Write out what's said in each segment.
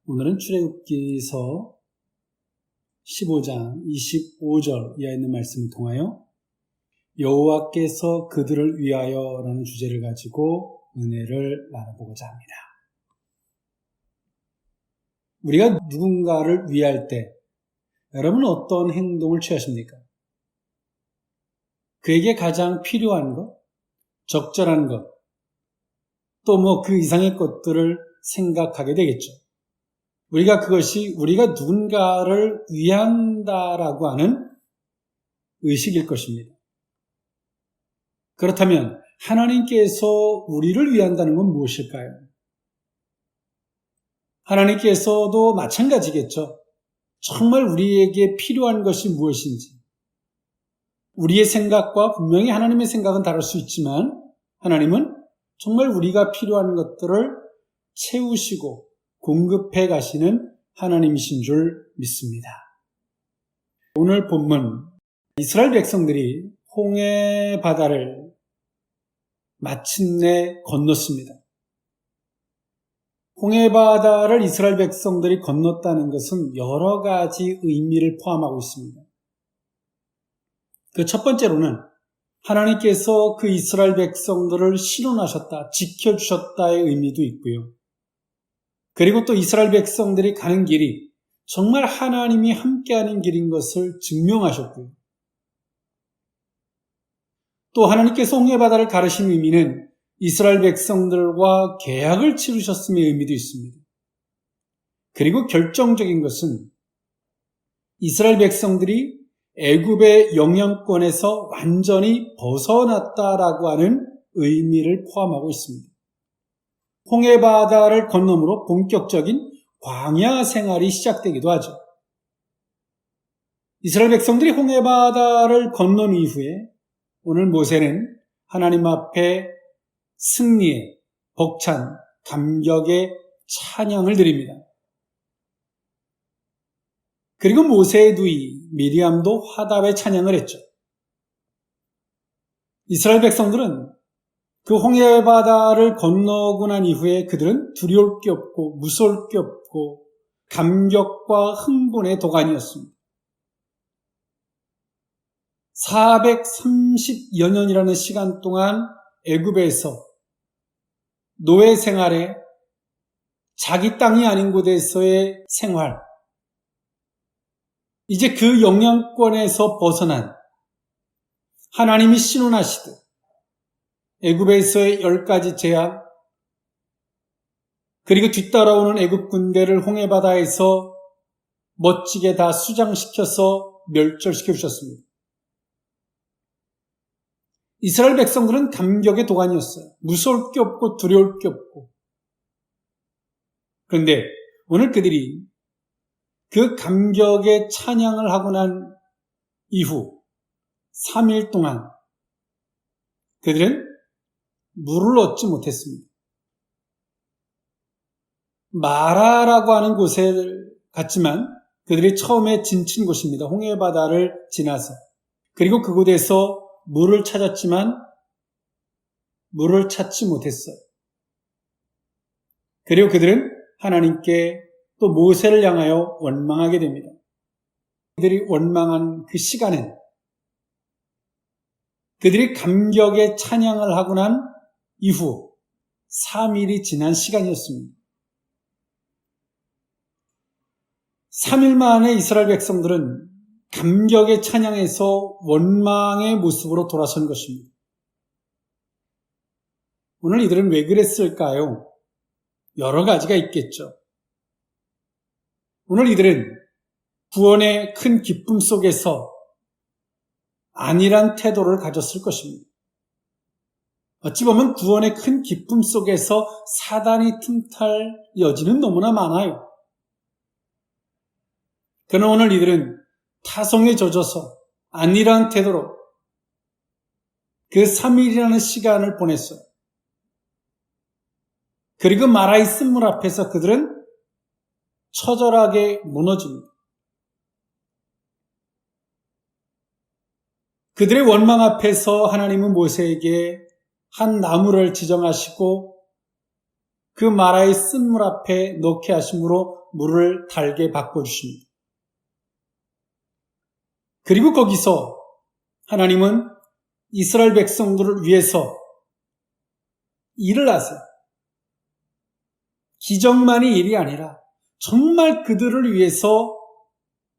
오늘은 출애굽기서 15장 25절 이하에 있는 말씀을 통하여 여호와께서 그들을 위하여 라는 주제를 가지고 은혜를 나눠보고자 합니다. 우리가 누군가를 위할 때 여러분은 어떤 행동을 취하십니까? 그에게 가장 필요한 것, 적절한 것, 또 그 이상의 것들을 생각하게 되겠죠. 우리가 누군가를 위한다라고 하는 의식일 것입니다. 그렇다면 하나님께서 우리를 위한다는 건 무엇일까요? 하나님께서도 마찬가지겠죠. 정말 우리에게 필요한 것이 무엇인지. 우리의 생각과 분명히 하나님의 생각은 다를 수 있지만 하나님은 정말 우리가 필요한 것들을 채우시고 공급해 가시는 하나님이신 줄 믿습니다. 오늘 본문 이스라엘 백성들이 홍해 바다를 마침내 건넜습니다. 홍해 바다를 이스라엘 백성들이 건넜다는 것은 여러 가지 의미를 포함하고 있습니다. 그 첫 번째로는 하나님께서 그 이스라엘 백성들을 신원하셨다, 지켜주셨다의 의미도 있고요. 그리고 또 이스라엘 백성들이 가는 길이 정말 하나님이 함께하는 길인 것을 증명하셨고요. 또 하나님께서 홍해바다를 가르신 의미는 이스라엘 백성들과 계약을 치르셨음의 의미도 있습니다. 그리고 결정적인 것은 이스라엘 백성들이 애굽의 영향권에서 완전히 벗어났다라고 하는 의미를 포함하고 있습니다. 홍해바다를 건너므로 본격적인 광야 생활이 시작되기도 하죠. 이스라엘 백성들이 홍해바다를 건넌 이후에 오늘 모세는 하나님 앞에 승리의, 벅찬, 감격의 찬양을 드립니다. 그리고 모세의 누이 미리암도 화답의 찬양을 했죠. 이스라엘 백성들은 그 홍해바다를 건너고 난 이후에 그들은 두려울 게 없고 무서울 게 없고 감격과 흥분의 도가니였습니다. 430여 년이라는 시간 동안 애굽에서 노예 생활에 자기 땅이 아닌 곳에서의 생활, 이제 그 영향권에서 벗어난 하나님이 신원하시듯 애굽에서의 10가지 재앙, 그리고 뒤따라오는 애굽 군대를 홍해바다에서 멋지게 다 수장시켜서 멸절시켜 주셨습니다. 이스라엘 백성들은 감격의 도가니였어요. 무서울 게 없고 두려울 게 없고. 그런데 오늘 그들이 그 감격의 찬양을 하고 난 이후 3일 동안 그들은 물을 얻지 못했습니다. 마라라고 하는 곳에 갔지만 그들이 처음에 진친 곳입니다. 홍해바다를 지나서. 그리고 그곳에서 물을 찾았지만 물을 찾지 못했어요. 그리고 그들은 하나님께 또 모세를 향하여 원망하게 됩니다. 그들이 원망한 그 시간은 그들이 감격의 찬양을 하고 난 이후 3일이 지난 시간이었습니다. 3일 만에 이스라엘 백성들은 감격의 찬양에서 원망의 모습으로 돌아선 것입니다. 오늘 이들은 왜 그랬을까요? 여러 가지가 있겠죠. 오늘 이들은 구원의 큰 기쁨 속에서 안일한 태도를 가졌을 것입니다. 어찌 보면 구원의 큰 기쁨 속에서 사단이 틈탈 여지는 너무나 많아요. 그러나 오늘 이들은 타성에 젖어서 안일한 태도로 그 3일이라는 시간을 보냈어요. 그리고 말아있은 물 앞에서 그들은 처절하게 무너집니다. 그들의 원망 앞에서 하나님은 모세에게 한 나무를 지정하시고 그 마라의 쓴물 앞에 넣게 하심으로 물을 달게 바꿔주십니다. 그리고 거기서 하나님은 이스라엘 백성들을 위해서 일을 하세요. 기적만이 일이 아니라 정말 그들을 위해서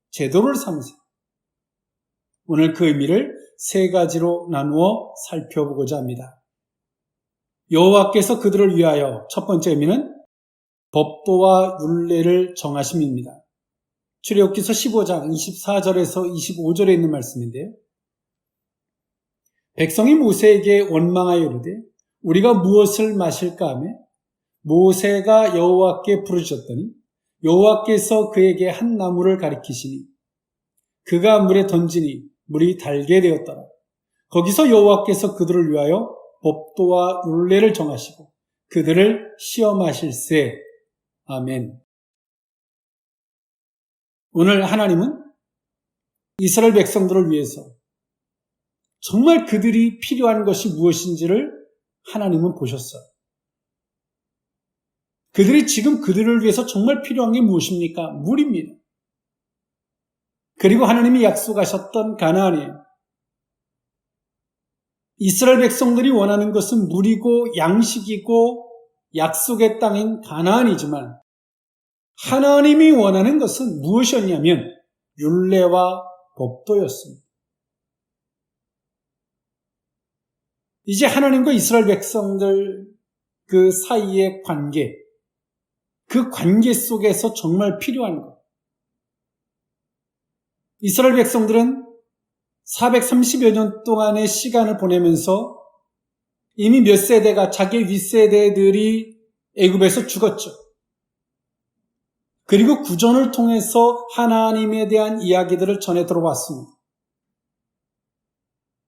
제도를 삼으세요. 오늘 그 의미를 세 가지로 나누어 살펴보고자 합니다. 여호와께서 그들을 위하여 첫 번째 의미는 법도와 율례를 정하심입니다. 출애굽기서 15장 24절에서 25절에 있는 말씀인데요. 백성이 모세에게 원망하여 이르되 우리가 무엇을 마실까 하며 모세가 여호와께 부르짖었더니 여호와께서 그에게 한 나무를 가리키시니 그가 물에 던지니 물이 달게 되었더라. 거기서 여호와께서 그들을 위하여 법도와 율례를 정하시고 그들을 시험하실세. 아멘. 오늘 하나님은 이스라엘 백성들을 위해서 정말 그들이 필요한 것이 무엇인지를 하나님은 보셨어요. 그들이 지금 그들을 위해서 정말 필요한 게 무엇입니까? 물입니다. 그리고 하나님이 약속하셨던 가나안이에요. 이스라엘 백성들이 원하는 것은 물이고 양식이고 약속의 땅인 가나안이지만 하나님이 원하는 것은 무엇이었냐면 율례와 법도였습니다. 이제 하나님과 이스라엘 백성들 그 사이의 관계, 그 관계 속에서 정말 필요한 것. 이스라엘 백성들은 430여 년 동안의 시간을 보내면서 이미 몇 세대가 자기 윗세대들이 애굽에서 죽었죠. 그리고 구전을 통해서 하나님에 대한 이야기들을 전해 들어왔습니다.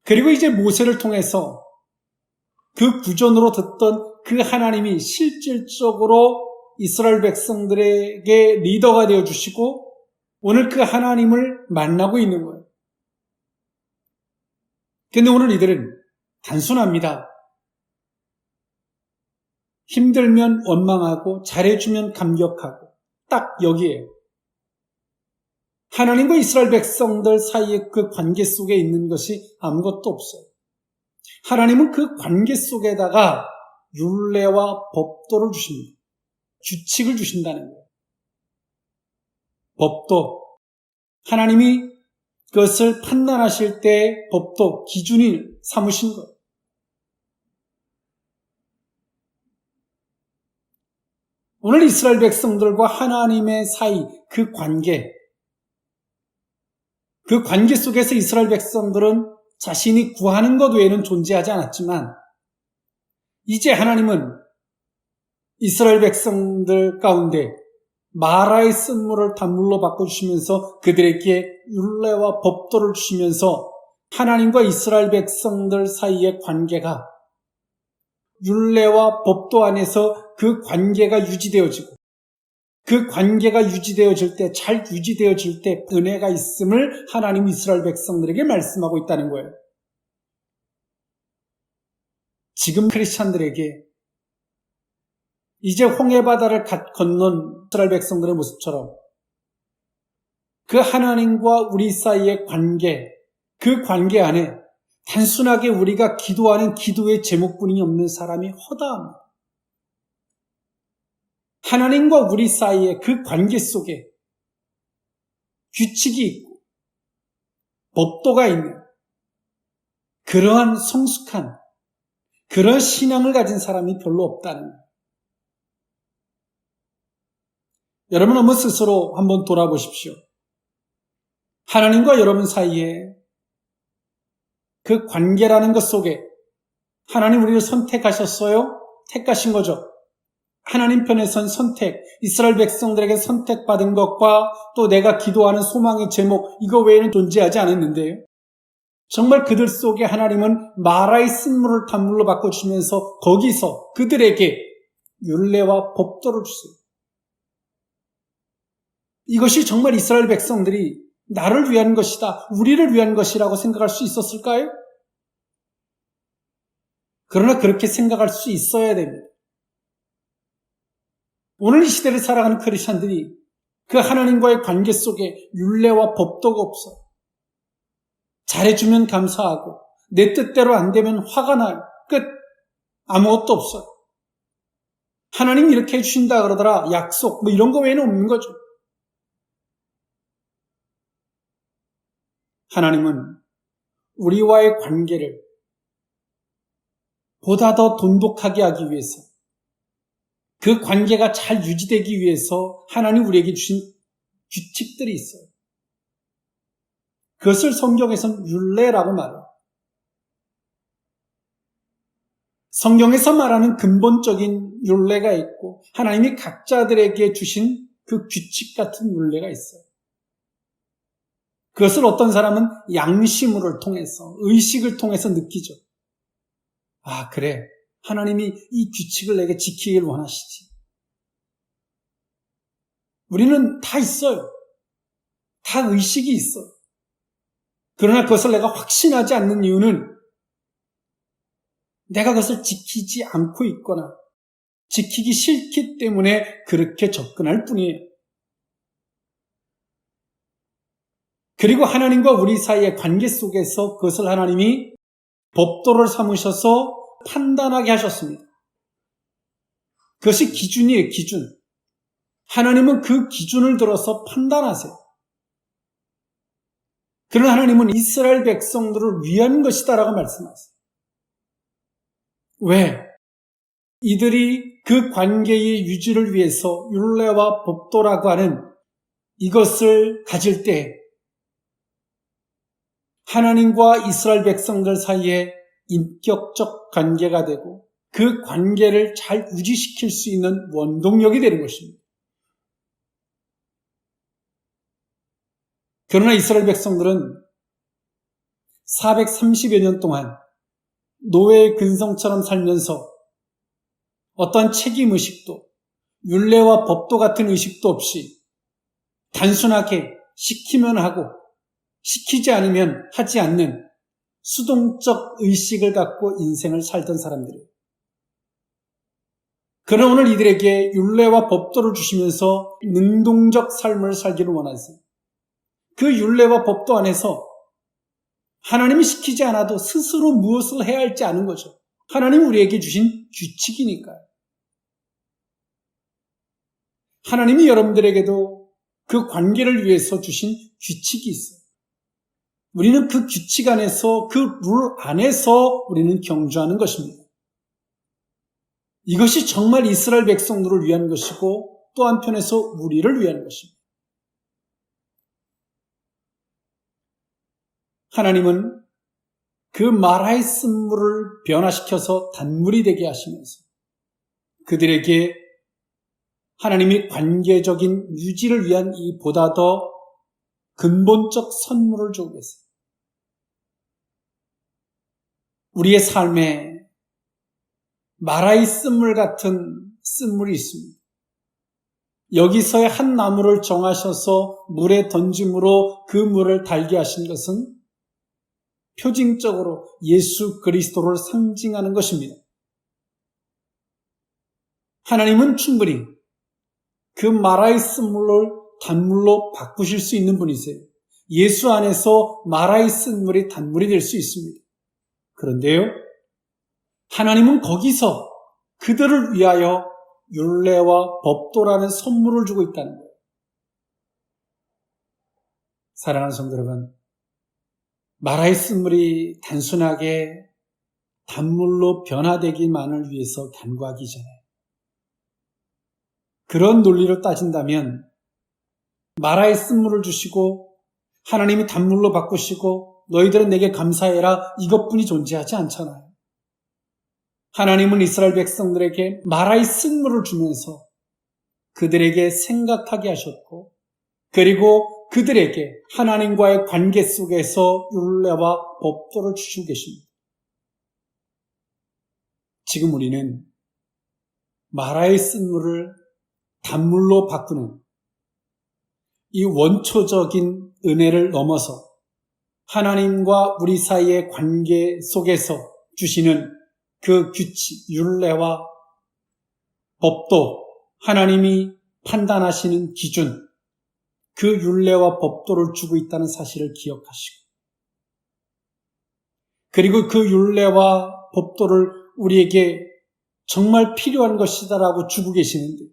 그리고 이제 모세를 통해서 그 구전으로 듣던 그 하나님이 실질적으로 이스라엘 백성들에게 리더가 되어주시고 오늘 그 하나님을 만나고 있는 거예요. 근데 오늘 이들은 단순합니다. 힘들면 원망하고 잘해주면 감격하고 딱 여기에요. 하나님과 이스라엘 백성들 사이의 그 관계 속에 있는 것이 아무것도 없어요. 하나님은 그 관계 속에다가 율례와 법도를 주십니다. 규칙을 주신다는 거예요. 법도, 하나님이 그것을 판단하실 때 법도, 기준을 삼으신 거예요. 오늘 이스라엘 백성들과 하나님의 사이, 그 관계 속에서 이스라엘 백성들은 자신이 구하는 것 외에는 존재하지 않았지만 이제 하나님은 이스라엘 백성들 가운데 마라의 쓴물을 단물로 바꿔주시면서 그들에게 율례와 법도를 주시면서 하나님과 이스라엘 백성들 사이의 관계가 율례와 법도 안에서 그 관계가 유지되어지고 그 관계가 유지되어질 때, 잘 유지되어질 때 은혜가 있음을 하나님 이스라엘 백성들에게 말씀하고 있다는 거예요. 지금 크리스찬들에게 이제 홍해바다를 건넌 이스라엘 백성들의 모습처럼 그 하나님과 우리 사이의 관계, 그 관계 안에 단순하게 우리가 기도하는 기도의 제목뿐이 없는 사람이 허다합니다. 하나님과 우리 사이의 그 관계 속에 규칙이 있고 법도가 있는 그러한 성숙한 그런 신앙을 가진 사람이 별로 없다는 거예요. 여러분 한번 스스로 한번 돌아보십시오. 하나님과 여러분 사이에 그 관계라는 것 속에 하나님 우리를 선택하셨어요? 택하신 거죠. 하나님 편에선 선택, 이스라엘 백성들에게 선택받은 것과 또 내가 기도하는 소망의 제목, 이거 외에는 존재하지 않았는데요. 정말 그들 속에 하나님은 마라의 쓴물을 단물로 바꿔주시면서 거기서 그들에게 율례와 법도를 주세요. 이것이 정말 이스라엘 백성들이 나를 위한 것이다, 우리를 위한 것이라고 생각할 수 있었을까요? 그러나 그렇게 생각할 수 있어야 됩니다. 오늘 이 시대를 살아가는 크리스천들이 그 하나님과의 관계 속에 율례와 법도가 없어. 잘해주면 감사하고 내 뜻대로 안 되면 화가 나요. 끝. 아무것도 없어요. 하나님 이렇게 해주신다 그러더라. 약속 뭐 이런 거 외에는 없는 거죠. 하나님은 우리와의 관계를 보다 더 돈독하게 하기 위해서, 그 관계가 잘 유지되기 위해서 하나님 우리에게 주신 규칙들이 있어요. 그것을 성경에서는 율례라고 말해요. 성경에서 말하는 근본적인 율례가 있고 하나님이 각자들에게 주신 그 규칙 같은 율례가 있어요. 그것을 어떤 사람은 양심을 통해서, 의식을 통해서 느끼죠. 아, 그래. 하나님이 이 규칙을 내게 지키길 원하시지. 우리는 다 있어요. 다 의식이 있어요. 그러나 그것을 내가 확신하지 않는 이유는 내가 그것을 지키지 않고 있거나 지키기 싫기 때문에 그렇게 접근할 뿐이에요. 그리고 하나님과 우리 사이의 관계 속에서 그것을 하나님이 법도를 삼으셔서 판단하게 하셨습니다. 그것이 기준이에요, 기준. 하나님은 그 기준을 들어서 판단하세요. 그러나 하나님은 이스라엘 백성들을 위한 것이다라고 말씀하세요. 왜? 이들이 그 관계의 유지를 위해서 율례와 법도라고 하는 이것을 가질 때 하나님과 이스라엘 백성들 사이에 인격적 관계가 되고 그 관계를 잘 유지시킬 수 있는 원동력이 되는 것입니다. 그러나 이스라엘 백성들은 430여 년 동안 노예의 근성처럼 살면서 어떠한 책임의식도 율례와 법도 같은 의식도 없이 단순하게 시키면 하고 시키지 않으면 하지 않는 수동적 의식을 갖고 인생을 살던 사람들이에요. 그러나 오늘 이들에게 율례와 법도를 주시면서 능동적 삶을 살기를 원하세요. 그 율례와 법도 안에서 하나님이 시키지 않아도 스스로 무엇을 해야 할지 아는 거죠. 하나님 우리에게 주신 규칙이니까요. 하나님이 여러분들에게도 그 관계를 위해서 주신 규칙이 있어요. 우리는 그 규칙 안에서, 그 룰 안에서 우리는 경주하는 것입니다. 이것이 정말 이스라엘 백성들을 위한 것이고 또 한편에서 우리를 위한 것입니다. 하나님은 그 마라의 쓴물을 변화시켜서 단물이 되게 하시면서 그들에게 하나님이 관계적인 유지를 위한 이 보다 더 근본적 선물을 주고 계세요. 우리의 삶에 마라의 쓴물 같은 쓴물이 있습니다. 여기서의 한 나무를 정하셔서 물에 던짐으로 그 물을 달게 하신 것은 표징적으로 예수 그리스도를 상징하는 것입니다. 하나님은 충분히 그 마라의 쓴물을 단물로 바꾸실 수 있는 분이세요. 예수 안에서 마라의 쓴물이 단물이 될 수 있습니다. 그런데요, 하나님은 거기서 그들을 위하여 율례와 법도라는 선물을 주고 있다는 거예요. 사랑하는 성도 여러분, 마라의 쓴물이 단순하게 단물로 변화되기만을 위해서 간구하기 전에 그런 논리로 따진다면 마라의 쓴물을 주시고 하나님이 단물로 바꾸시고 너희들은 내게 감사해라 이것뿐이 존재하지 않잖아요. 하나님은 이스라엘 백성들에게 마라의 쓴물을 주면서 그들에게 생각하게 하셨고 그리고 그들에게 하나님과의 관계 속에서 율례와 법도를 주시고 계십니다. 지금 우리는 마라의 쓴물을 단물로 바꾸는 이 원초적인 은혜를 넘어서 하나님과 우리 사이의 관계 속에서 주시는 그 규칙, 율례와 법도 하나님이 판단하시는 기준, 그 율례와 법도를 주고 있다는 사실을 기억하시고, 그리고 그 율례와 법도를 우리에게 정말 필요한 것이다라고 주고 계시는데,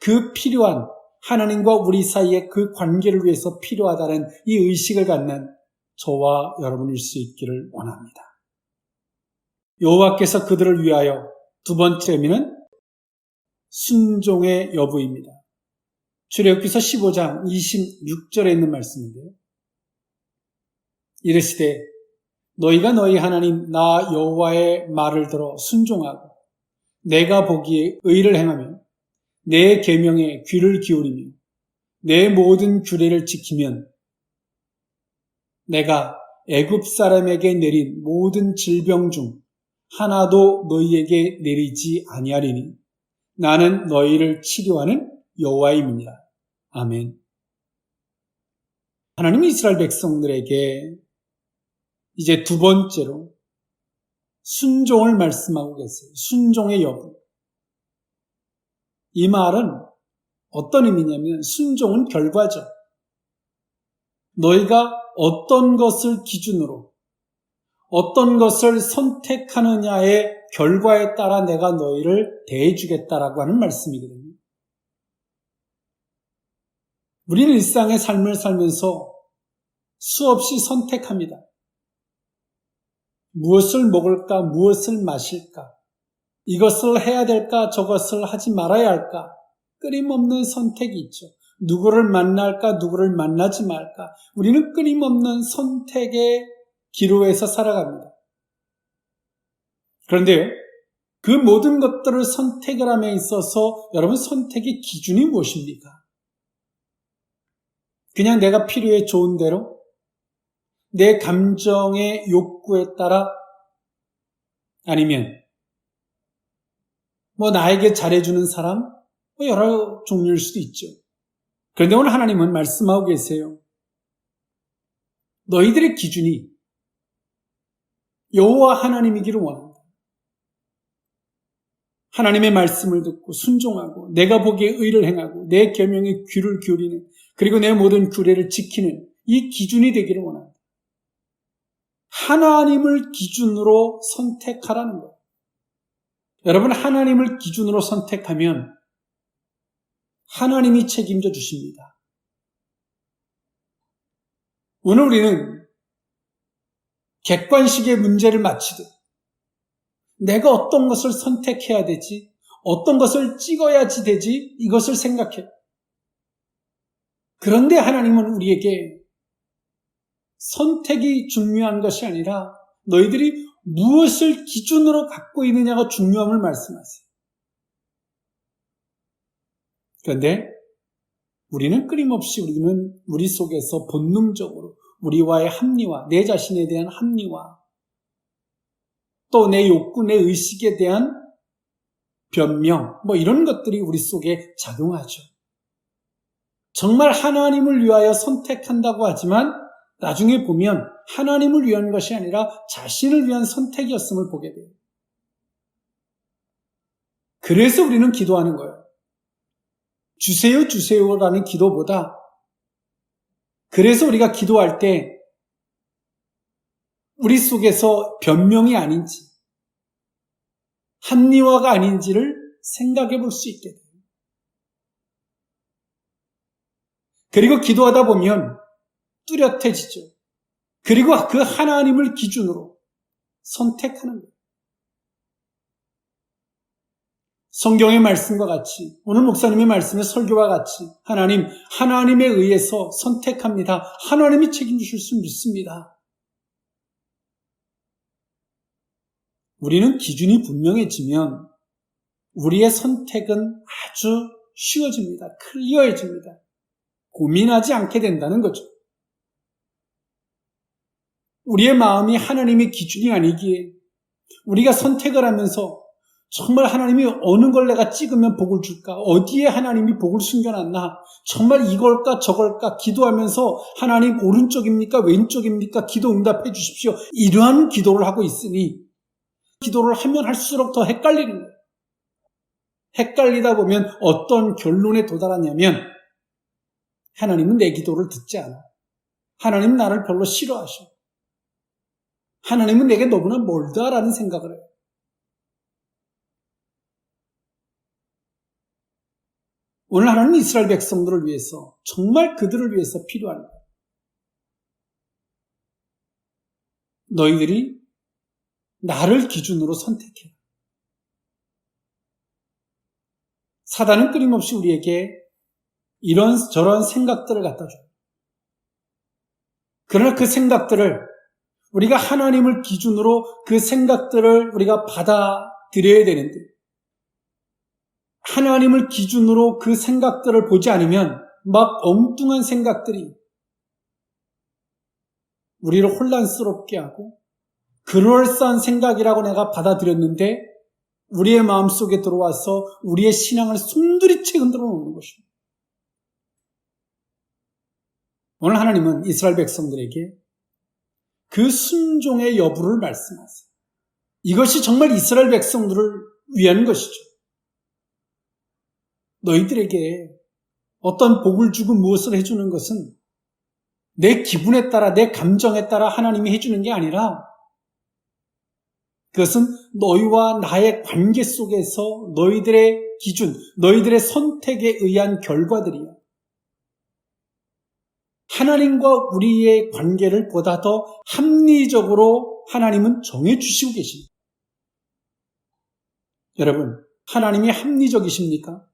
그 필요한 하나님과 우리 사이의 그 관계를 위해서 필요하다는 이 의식을 갖는 저와 여러분일 수 있기를 원합니다. 여호와께서 그들을 위하여 두 번째 의미는 순종의 여부입니다. 출애굽기서 15장 26절에 있는 말씀인데요. 이르시되 너희가 너희 하나님 나 여호와의 말을 들어 순종하고 내가 보기에 의를 행하며 내 계명에 귀를 기울이며 내 모든 규례를 지키면 내가 애굽 사람에게 내린 모든 질병 중 하나도 너희에게 내리지 아니하리니 나는 너희를 치료하는 여호와임이니라. 아멘. 하나님이 이스라엘 백성들에게 이제 두 번째로 순종을 말씀하고 계세요. 순종의 여부. 이 말은 어떤 의미냐면 순종은 결과죠. 너희가 어떤 것을 기준으로 어떤 것을 선택하느냐의 결과에 따라 내가 너희를 대해주겠다라고 하는 말씀이거든요. 우리는 일상의 삶을 살면서 수없이 선택합니다. 무엇을 먹을까, 무엇을 마실까, 이것을 해야 될까, 저것을 하지 말아야 할까, 끊임없는 선택이 있죠. 누구를 만날까, 누구를 만나지 말까. 우리는 끊임없는 선택의 기로에서 살아갑니다. 그런데요, 그 모든 것들을 선택을 함에 있어서 여러분 선택의 기준이 무엇입니까? 그냥 내가 필요에 좋은 대로 내 감정의 욕구에 따라 아니면 나에게 잘해주는 사람 여러 종류일 수도 있죠. 그런데 오늘 하나님은 말씀하고 계세요. 너희들의 기준이 여호와 하나님이기를 원한다. 하나님의 말씀을 듣고 순종하고 내가 보기에 의를 행하고 내 계명에 귀를 기울이는 그리고 내 모든 규례를 지키는 이 기준이 되기를 원한다. 하나님을 기준으로 선택하라는 거예요. 여러분 하나님을 기준으로 선택하면 하나님이 책임져 주십니다. 오늘 우리는 객관식의 문제를 마치듯 내가 어떤 것을 선택해야 되지, 어떤 것을 찍어야지 되지 이것을 생각해. 그런데 하나님은 우리에게 선택이 중요한 것이 아니라 너희들이 무엇을 기준으로 갖고 있느냐가 중요함을 말씀하세요. 그런데 우리는 끊임없이 우리 속에서 본능적으로 우리와의 합리화, 내 자신에 대한 합리화, 또 내 욕구, 내 의식에 대한 변명, 이런 것들이 우리 속에 작용하죠. 정말 하나님을 위하여 선택한다고 하지만 나중에 보면 하나님을 위한 것이 아니라 자신을 위한 선택이었음을 보게 돼요. 그래서 우리는 기도하는 거예요. 주세요, 주세요라는 기도보다 그래서 우리가 기도할 때 우리 속에서 변명이 아닌지 합리화가 아닌지를 생각해 볼 수 있게 돼요. 그리고 기도하다 보면 뚜렷해지죠. 그리고 그 하나님을 기준으로 선택하는 거예요. 성경의 말씀과 같이 오늘 목사님의 말씀의 설교와 같이 하나님에 의해서 선택합니다. 하나님이 책임지실 수 믿습니다. 우리는 기준이 분명해지면 우리의 선택은 아주 쉬워집니다. 클리어해집니다. 고민하지 않게 된다는 거죠. 우리의 마음이 하나님의 기준이 아니기에 우리가 선택을 하면서 정말 하나님이 어느 걸 내가 찍으면 복을 줄까? 어디에 하나님이 복을 숨겨놨나? 정말 이걸까 저걸까? 기도하면서 하나님 오른쪽입니까? 왼쪽입니까? 기도 응답해 주십시오. 이러한 기도를 하고 있으니 기도를 하면 할수록 더 헷갈리는 거예요. 헷갈리다 보면 어떤 결론에 도달하냐면 하나님은 내 기도를 듣지 않아. 하나님은 나를 별로 싫어하셔. 하나님은 내게 너무나 멀다라는 생각을 해요. 오늘 하나님은 이스라엘 백성들을 위해서 정말 그들을 위해서 필요한 거예요. 너희들이 나를 기준으로 선택해. 사단은 끊임없이 우리에게 이런저런 생각들을 갖다 줘요. 그러나 그 생각들을 우리가 하나님을 기준으로 그 생각들을 우리가 받아들여야 되는데 하나님을 기준으로 그 생각들을 보지 않으면 막 엉뚱한 생각들이 우리를 혼란스럽게 하고 그럴싸한 생각이라고 내가 받아들였는데 우리의 마음속에 들어와서 우리의 신앙을 송두리째 흔들어 놓는 것입니다. 오늘 하나님은 이스라엘 백성들에게 그 순종의 여부를 말씀하세요. 이것이 정말 이스라엘 백성들을 위한 것이죠. 너희들에게 어떤 복을 주고 무엇을 해주는 것은 내 기분에 따라 내 감정에 따라 하나님이 해주는 게 아니라 그것은 너희와 나의 관계 속에서 너희들의 기준, 너희들의 선택에 의한 결과들이야. 하나님과 우리의 관계를 보다 더 합리적으로 하나님은 정해주시고 계십니다. 여러분, 하나님이 합리적이십니까?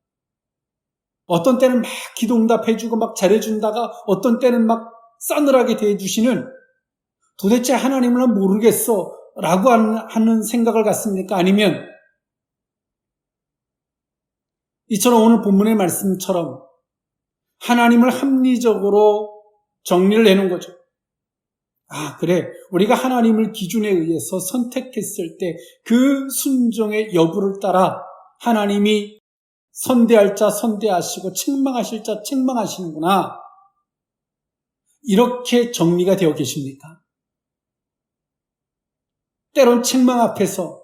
어떤 때는 막 기도응답해주고 막 잘해준다가 어떤 때는 막 싸늘하게 대해주시는 도대체 하나님을 모르겠어 라고 하는 생각을 갖습니까? 아니면 이처럼 오늘 본문의 말씀처럼 하나님을 합리적으로 정리를 해놓은 거죠. 아, 그래. 우리가 하나님을 기준에 의해서 선택했을 때 그 순종의 여부를 따라 하나님이 선대할 자 선대하시고 책망하실 자 책망하시는구나. 이렇게 정리가 되어 계십니까? 때론 책망 앞에서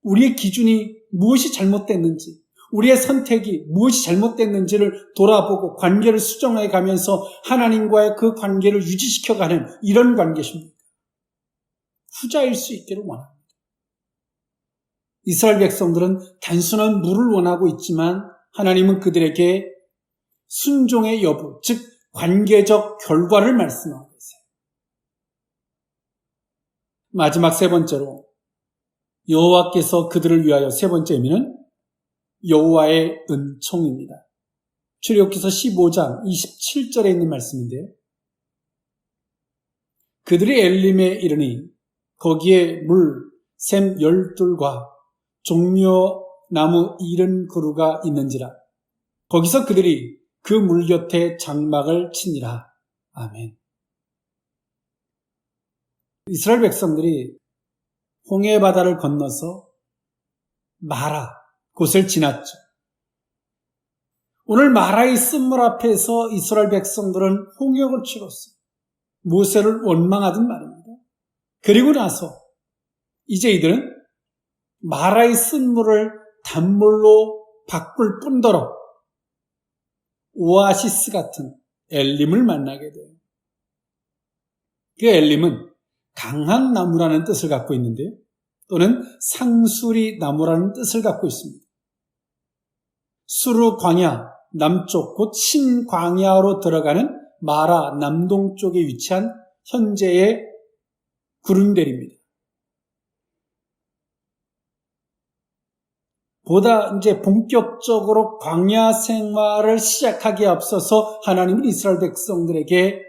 우리의 기준이 무엇이 잘못됐는지, 우리의 선택이 무엇이 잘못됐는지를 돌아보고 관계를 수정해 가면서 하나님과의 그 관계를 유지시켜가는 이런 관계십니다. 후자일 수 있기를 원합니다. 이스라엘 백성들은 단순한 물을 원하고 있지만 하나님은 그들에게 순종의 여부, 즉 관계적 결과를 말씀하고 계세요. 마지막 세 번째로 여호와께서 그들을 위하여 세 번째 의미는 여호와의 은총입니다. 출애굽기서 15장 27절에 있는 말씀인데요. 그들이 엘림에 이르니 거기에 물 샘 12과 종려나무 70그루가 있는지라. 거기서 그들이 그 물 곁에 장막을 치니라. 아멘. 이스라엘 백성들이 홍해 바다를 건너서 마라 곳을 지났죠. 오늘 마라의 쓴물 앞에서 이스라엘 백성들은 홍역을 치렀어요. 모세를 원망하던 말입니다. 그리고 나서 이제 이들은 마라의 쓴물을 단물로 바꿀 뿐더러 오아시스 같은 엘림을 만나게 돼요. 그 엘림은 강한 나무라는 뜻을 갖고 있는데요. 또는 상수리 나무라는 뜻을 갖고 있습니다. 수르 광야 남쪽 곧 신광야로 들어가는 마라 남동쪽에 위치한 현재의 구름대리입니다. 보다 이제 본격적으로 광야 생활을 시작하기에 앞서서 하나님은 이스라엘 백성들에게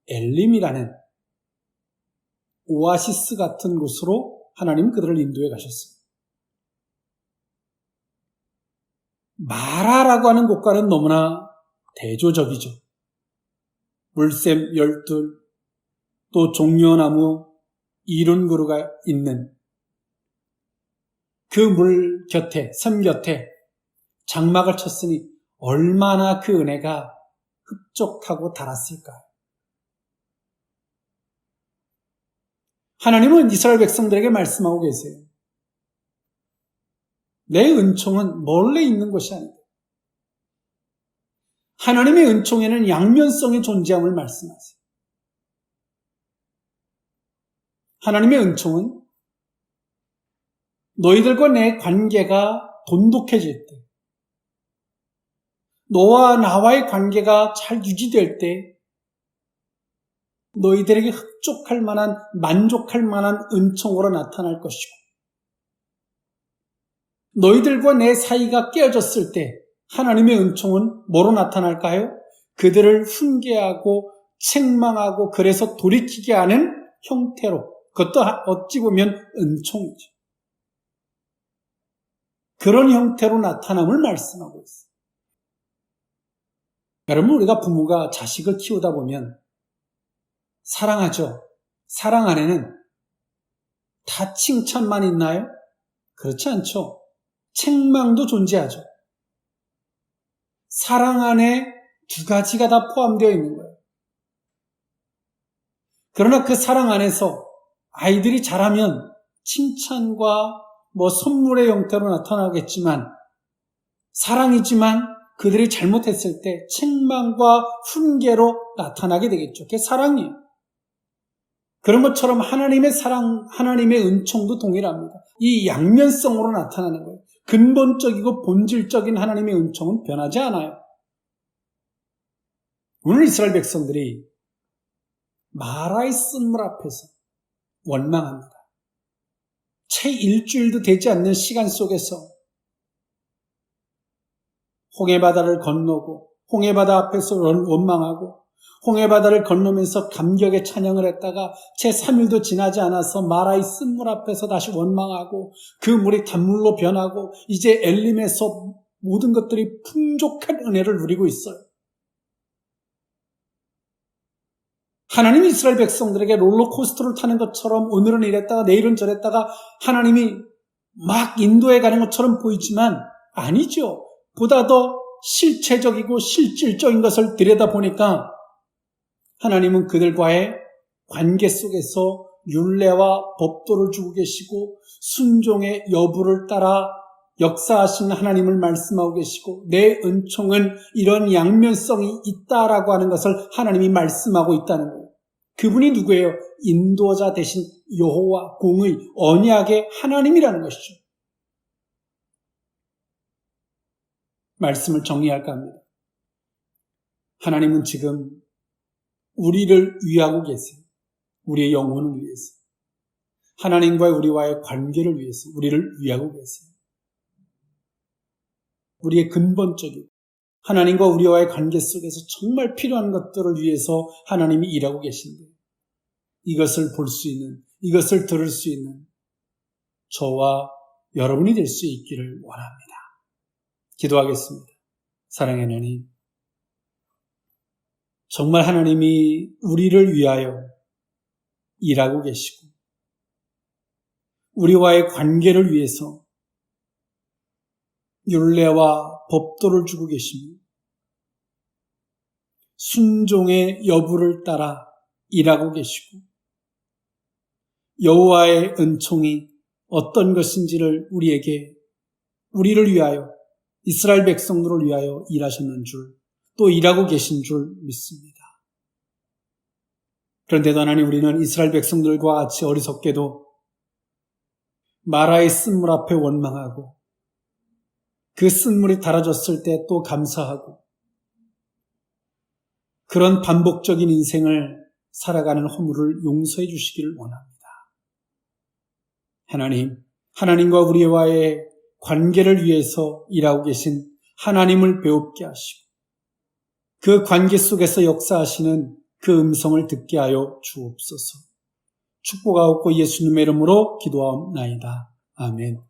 엘림이라는 오아시스 같은 곳으로 하나님은 그들을 인도해 가셨어요. 마라라고 하는 곳과는 너무나 대조적이죠. 물샘 12, 또 종려나무 70그루가 있는 그 물 곁에, 샘 곁에 장막을 쳤으니 얼마나 그 은혜가 흡족하고 달았을까요? 하나님은 이스라엘 백성들에게 말씀하고 계세요. 내 은총은 몰래 있는 것이 아니다. 하나님의 은총에는 양면성의 존재함을 말씀하세요. 하나님의 은총은 너희들과 내 관계가 돈독해질 때, 너와 나와의 관계가 잘 유지될 때 너희들에게 흡족할 만한, 만족할 만한 은총으로 나타날 것이고, 너희들과 내 사이가 깨어졌을 때 하나님의 은총은 뭐로 나타날까요? 그들을 훈계하고 책망하고 그래서 돌이키게 하는 형태로, 그것도 어찌 보면 은총이죠. 그런 형태로 나타남을 말씀하고 있어요. 여러분, 우리가 부모가 자식을 키우다 보면 사랑하죠. 사랑 안에는 다 칭찬만 있나요? 그렇지 않죠. 책망도 존재하죠. 사랑 안에 두 가지가 다 포함되어 있는 거예요. 그러나 그 사랑 안에서 아이들이 자라면 칭찬과 선물의 형태로 나타나겠지만, 사랑이지만 그들이 잘못했을 때 책망과 훈계로 나타나게 되겠죠. 그게 사랑이에요. 그런 것처럼 하나님의 사랑, 하나님의 은총도 동일합니다. 이 양면성으로 나타나는 거예요. 근본적이고 본질적인 하나님의 은총은 변하지 않아요. 오늘 이스라엘 백성들이 마라의 쓴물 앞에서 원망합니다. 채 일주일도 되지 않는 시간 속에서 홍해바다를 건너고 홍해바다 앞에서 원망하고 홍해바다를 건너면서 감격의 찬양을 했다가 채 3일도 지나지 않아서 마라의 쓴물 앞에서 다시 원망하고 그 물이 단물로 변하고 이제 엘림에서 모든 것들이 풍족한 은혜를 누리고 있어요. 하나님이 이스라엘 백성들에게 롤러코스터를 타는 것처럼 오늘은 이랬다가 내일은 저랬다가 하나님이 막 인도해 가는 것처럼 보이지만 아니죠. 보다 더 실체적이고 실질적인 것을 들여다보니까 하나님은 그들과의 관계 속에서 율례와 법도를 주고 계시고 순종의 여부를 따라 역사하시는 하나님을 말씀하고 계시고 내 은총은 이런 양면성이 있다라고 하는 것을 하나님이 말씀하고 있다는 거예요. 그분이 누구예요? 인도자 대신 여호와 공의 언약의 하나님이라는 것이죠. 말씀을 정리할까 합니다. 하나님은 지금 우리를 위하고 계세요. 우리의 영혼을 위해서. 하나님과의 우리와의 관계를 위해서 우리를 위하고 계세요. 우리의 근본적인 하나님과 우리와의 관계 속에서 정말 필요한 것들을 위해서 하나님이 일하고 계신데 이것을 볼 수 있는, 이것을 들을 수 있는 저와 여러분이 될 수 있기를 원합니다. 기도하겠습니다. 사랑의 하나님, 정말 하나님이 우리를 위하여 일하고 계시고 우리와의 관계를 위해서 율례와 법도를 주고 계십니다. 순종의 여부를 따라 일하고 계시고 여호와의 은총이 어떤 것인지를 우리를 위하여 이스라엘 백성들을 위하여 일하셨는 줄, 또 일하고 계신 줄 믿습니다. 그런데도 하나님, 우리는 이스라엘 백성들과 같이 어리석게도 마라의 쓴물 앞에 원망하고 그 쓴물이 달아졌을 때 또 감사하고 그런 반복적인 인생을 살아가는 허물을 용서해 주시기를 원합니다. 하나님, 하나님과 우리와의 관계를 위해서 일하고 계신 하나님을 배웁게 하시고 그 관계 속에서 역사하시는 그 음성을 듣게 하여 주옵소서. 축복하옵고 예수님의 이름으로 기도하옵나이다. 아멘.